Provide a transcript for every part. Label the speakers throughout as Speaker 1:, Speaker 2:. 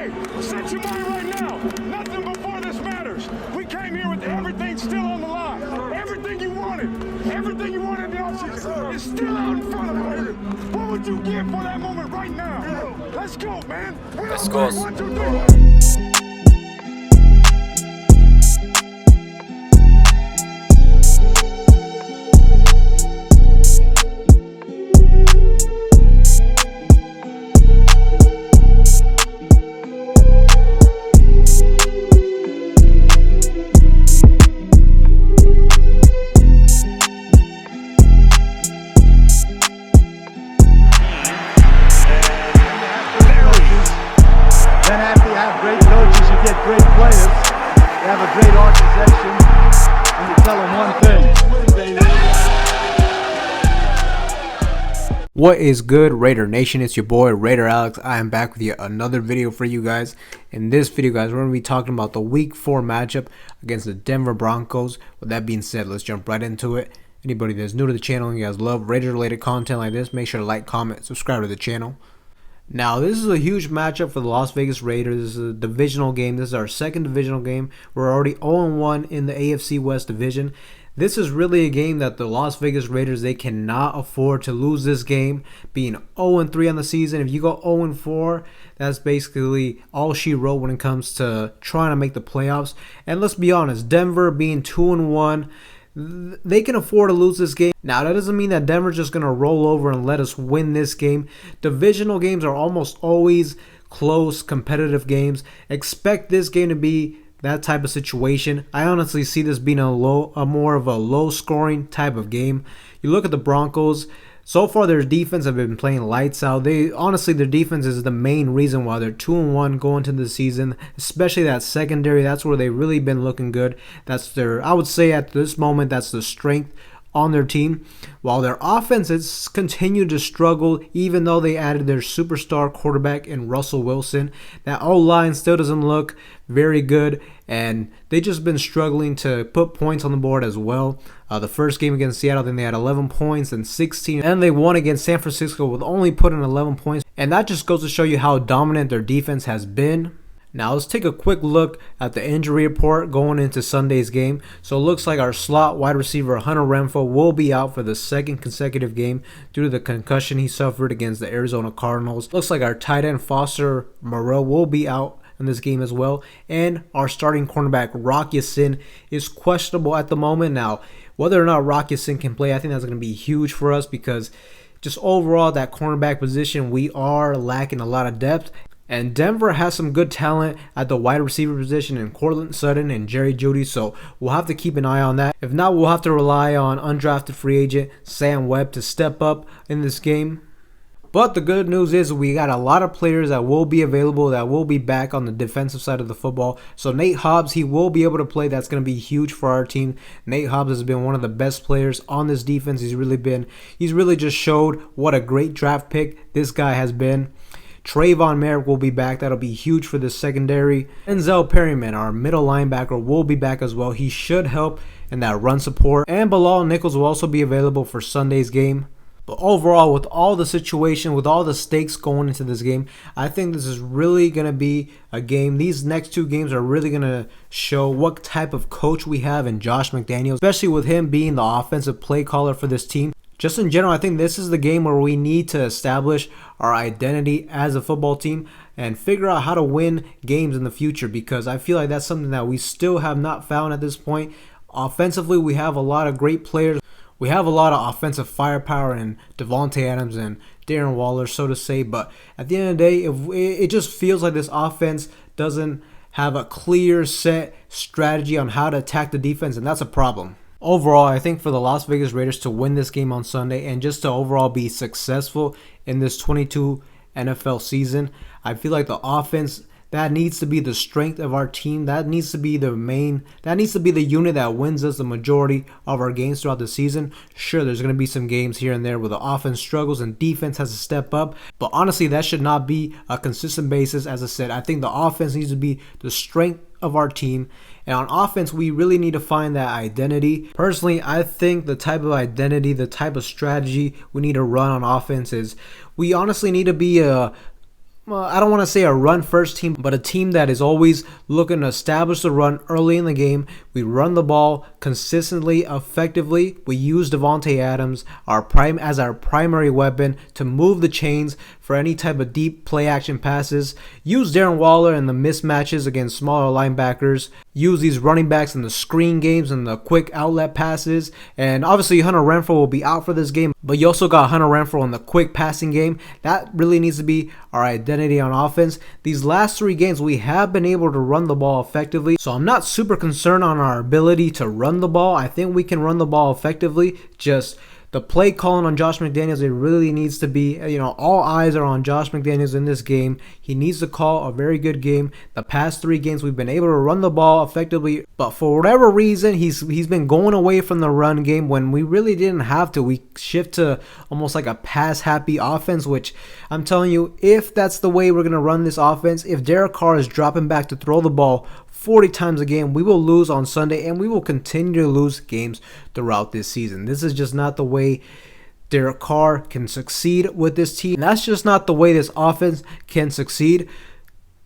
Speaker 1: Hey, set your mind right now. Nothing before this matters. We came here with everything still on the line. Everything you wanted in the offseason is still out in front of us. What would you give for that moment right now? Let's go, man.
Speaker 2: Let's go.
Speaker 1: 1, 2, 3.
Speaker 3: What is good, Raider Nation? It's your boy Raider Alex. I am back with yet another video for you guys. In this video, guys, we're going to be talking about the Week 4 matchup against the Denver Broncos. With that being said, let's jump right into it. Anybody that's new to the channel and you guys love Raider related content like this, make sure to like, comment, subscribe to the channel. Now, this is a huge matchup for the Las Vegas Raiders. This is a divisional game. This is our second divisional game. We're already 0-1 in the AFC West division. This is really a game that the Las Vegas Raiders, they cannot afford to lose this game. Being 0-3 on the season, if you go 0-4, that's basically all she wrote when it comes to trying to make the playoffs. And let's be honest, Denver being 2-1, they can afford to lose this game. Now, that doesn't mean that Denver's just going to roll over and let us win this game. Divisional games are almost always close, competitive games. Expect this game to be that type of situation. I honestly see this being a more of a low scoring type of game. You look at the Broncos, so far their defense have been playing lights out. Honestly, their defense is the main reason why they're 2-1 going into the season, especially that secondary. That's where they've really been looking good. I would say at this moment, that's the strength on their team, while their offense has continued to struggle even though they added their superstar quarterback in Russell Wilson. That O-line still doesn't look very good, and they've just been struggling to put points on the board as well. The first game against Seattle, then they had 11 points and 16, and they won against San Francisco with only putting 11 points, and that just goes to show you how dominant their defense has been. Now, let's take a quick look at the injury report going into Sunday's game. So it looks like our slot wide receiver Hunter Renfrow will be out for the second consecutive game due to the concussion he suffered against the Arizona Cardinals. Looks like our tight end Foster Moreau will be out in this game as well. And our starting cornerback Rock Ya-Sin is questionable at the moment. Now, whether or not Rock Ya-Sin can play, I think that's going to be huge for us because just overall that cornerback position, we are lacking a lot of depth. And Denver has some good talent at the wide receiver position in Courtland Sutton and Jerry Jeudy, so we'll have to keep an eye on that. If not, we'll have to rely on undrafted free agent Sam Webb to step up in this game. But the good news is we got a lot of players that will be available, that will be back on the defensive side of the football. So Nate Hobbs, he will be able to play. That's going to be huge for our team. Nate Hobbs has been one of the best players on this defense. He's really just showed what a great draft pick this guy has been. Trayvon Merrick will be back. That'll be huge for the secondary. Denzel Perryman, our middle linebacker, will be back as well. He should help in that run support. And Bilal Nichols will also be available for Sunday's game. But overall, with all the situation, with all the stakes going into this game, I think this is really going to be a game. These next two games are really going to show what type of coach we have in Josh McDaniels, especially with him being the offensive play caller for this team. Just in general, I think this is the game where we need to establish our identity as a football team and figure out how to win games in the future, because I feel like that's something that we still have not found at this point. Offensively, we have a lot of great players. We have a lot of offensive firepower in Devontae Adams and Darren Waller, so to say. But at the end of the day, it just feels like this offense doesn't have a clear set strategy on how to attack the defense, and that's a problem. Overall, I think for the Las Vegas Raiders to win this game on Sunday and just to overall be successful in this 22 NFL season, I feel like the offense, that needs to be the strength of our team. That needs to be the unit that wins us the majority of our games throughout the season. Sure, there's going to be some games here and there where the offense struggles and defense has to step up, but honestly, that should not be a consistent basis. As I said, I think the offense needs to be the strength of our team, and on offense we really need to find that identity. Personally, I think the type of identity, the type of strategy we need to run on offense is we honestly need to be a I don't want to say a run first team, but a team that is always looking to establish the run early in the game. We run the ball consistently, effectively. We use Davante Adams as our primary weapon to move the chains for any type of deep play action passes. Use Darren Waller in the mismatches against smaller linebackers. Use these running backs in the screen games and the quick outlet passes. And obviously Hunter Renfrow will be out for this game, but you also got Hunter Renfrow in the quick passing game. That really needs to be our identity on offense. These last 3 games we have been able to run the ball effectively, so I'm not super concerned on our ability to run the ball. I think we can run the ball effectively. Just the play calling on Josh McDaniels, it really needs to be, all eyes are on Josh McDaniels in this game. He needs to call a very good game. The past 3 games we've been able to run the ball effectively, but for whatever reason he's been going away from the run game when we really didn't have to. We shift to almost like a pass happy offense, which I'm telling you, if that's the way we're going to run this offense, if Derek Carr is dropping back to throw the ball 40 times a game, we will lose on Sunday, and we will continue to lose games throughout this season. This is just not the way Derek Carr can succeed with this team. And that's just not the way this offense can succeed,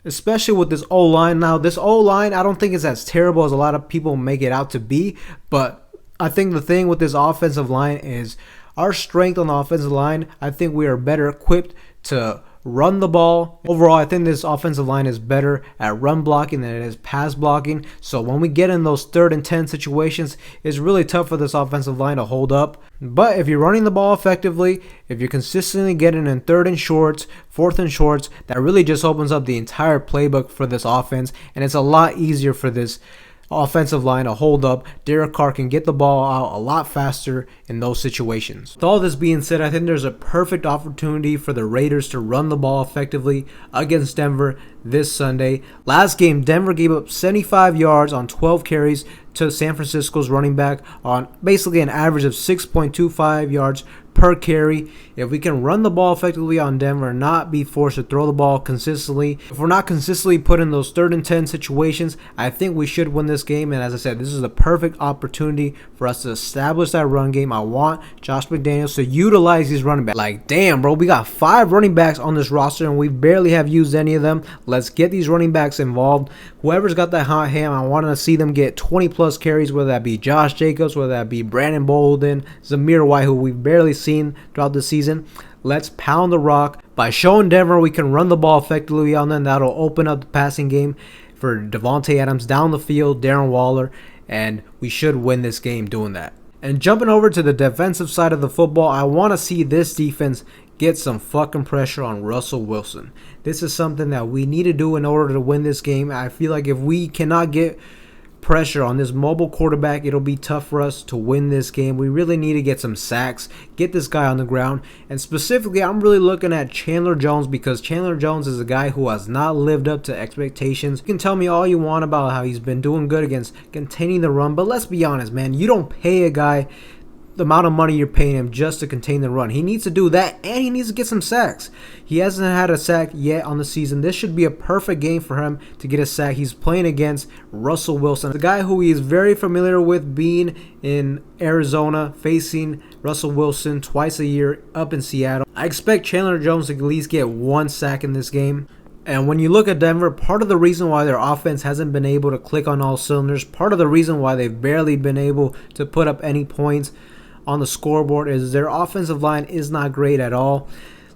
Speaker 3: especially with this O-line. Now, this O-line, I don't think it's as terrible as a lot of people make it out to be, but I think the thing with this offensive line is our strength on the offensive line. I think we are better equipped to run the ball. Overall, I think this offensive line is better at run blocking than it is pass blocking. So when we get in those 3rd and 10 situations, it's really tough for this offensive line to hold up. But if you're running the ball effectively, if you're consistently getting in 3rd and shorts, 4th and shorts, that really just opens up the entire playbook for this offense, and it's a lot easier for this offensive line to hold up. Derek Carr can get the ball out a lot faster in those situations. With all this being said, I think there's a perfect opportunity for the Raiders to run the ball effectively against Denver this Sunday. Last game, Denver gave up 75 yards on 12 carries to San Francisco's running back on basically an average of 6.25 yards per carry. If we can run the ball effectively on Denver and not be forced to throw the ball consistently, if we're not consistently put in those 3rd and 10 situations, I think we should win this game. And as I said, this is the perfect opportunity for us to establish that run game. I want Josh McDaniels to utilize these running backs. Like, damn, bro, we got 5 running backs on this roster and we barely have used any of them. Let's get these running backs involved. Whoever's got that hot hand, I want to see them get 20 plus carries, whether that be Josh Jacobs, whether that be Brandon Bolden, Zamir White, who we've barely seen throughout the season. Let's pound the rock. By showing Denver we can run the ball effectively on them, that'll open up the passing game for Davante Adams down the field, Darren Waller, and we should win this game doing that. And jumping over to the defensive side of the football, I want to see this defense get some fucking pressure on Russell Wilson. This is something that we need to do in order to win this game. I feel like if we cannot get pressure on this mobile quarterback, it'll be tough for us to win this game. We really need to get some sacks, get this guy on the ground, and specifically I'm really looking at Chandler Jones, because Chandler Jones is a guy who has not lived up to expectations. You can tell me all you want about how he's been doing good against containing the run, but let's be honest, man, you don't pay a guy the amount of money you're paying him just to contain the run. He needs to do that, and he needs to get some sacks. He hasn't had a sack yet on the season. This should be a perfect game for him to get a sack. He's playing against Russell Wilson, the guy who he is very familiar with, being in Arizona, facing Russell Wilson twice a year up in Seattle. I expect Chandler Jones to at least get 1 sack in this game. And when you look at Denver, part of the reason why their offense hasn't been able to click on all cylinders, part of the reason why they've barely been able to put up any points on the scoreboard, is their offensive line is not great at all.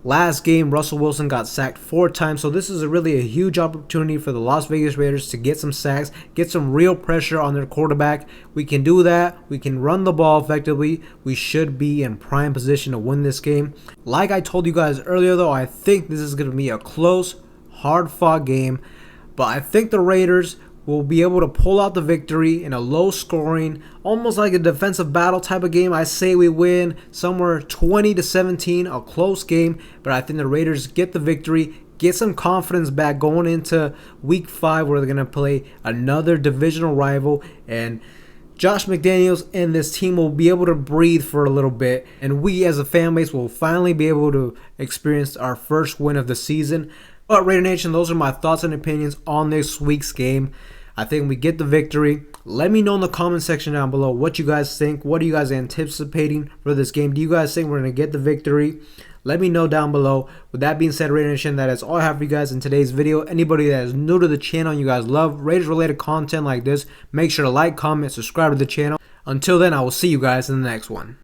Speaker 3: Last game, Russell Wilson got sacked 4 times, so this is really a huge opportunity for the Las Vegas Raiders to get some sacks, get some real pressure on their quarterback. We can do that. We can run the ball effectively. We should be in prime position to win this game. Like I told you guys earlier, though, I think this is going to be a close, hard-fought game, but I think the Raiders will be able to pull out the victory in a low-scoring, almost like a defensive battle type of game. I say we win somewhere 20-17, a close game, but I think the Raiders get the victory, get some confidence back going into Week 5, where they're going to play another divisional rival, and Josh McDaniels and this team will be able to breathe for a little bit, and we as a fan base will finally be able to experience our first win of the season. But Raider Nation, those are my thoughts and opinions on this week's game. I think we get the victory. Let me know in the comment section down below what you guys think. What are you guys anticipating for this game? Do you guys think we're going to get the victory? Let me know down below. With that being said, Raider Nation, that is all I have for you guys in today's video. Anybody that is new to the channel and you guys love Raiders related content like this, make sure to like, comment, subscribe to the channel. Until then, I will see you guys in the next one.